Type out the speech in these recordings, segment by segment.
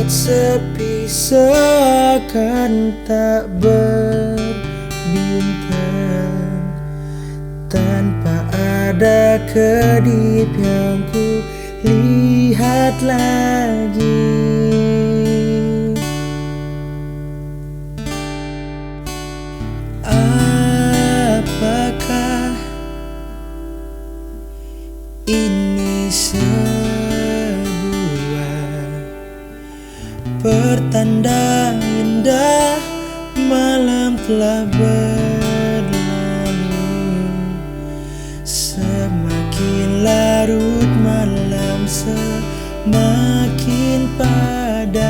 Langit sepi seakan tak berbintang, tanpa ada kedip yang ku lihat lagi. Apakah ini sebuah pertanda indah? Malam telah berlalu, semakin larut malam semakin padam.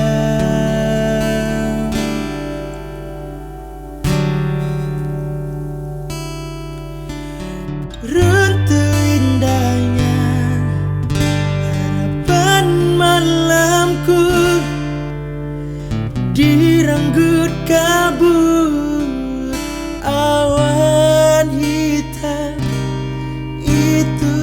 Runtuh indahnya harapan malamku, direnggut kabut awan hitam itu.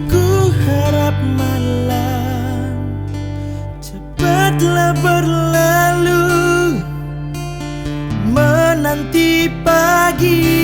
Ku harap malam cepatlah berlalu, menanti pagi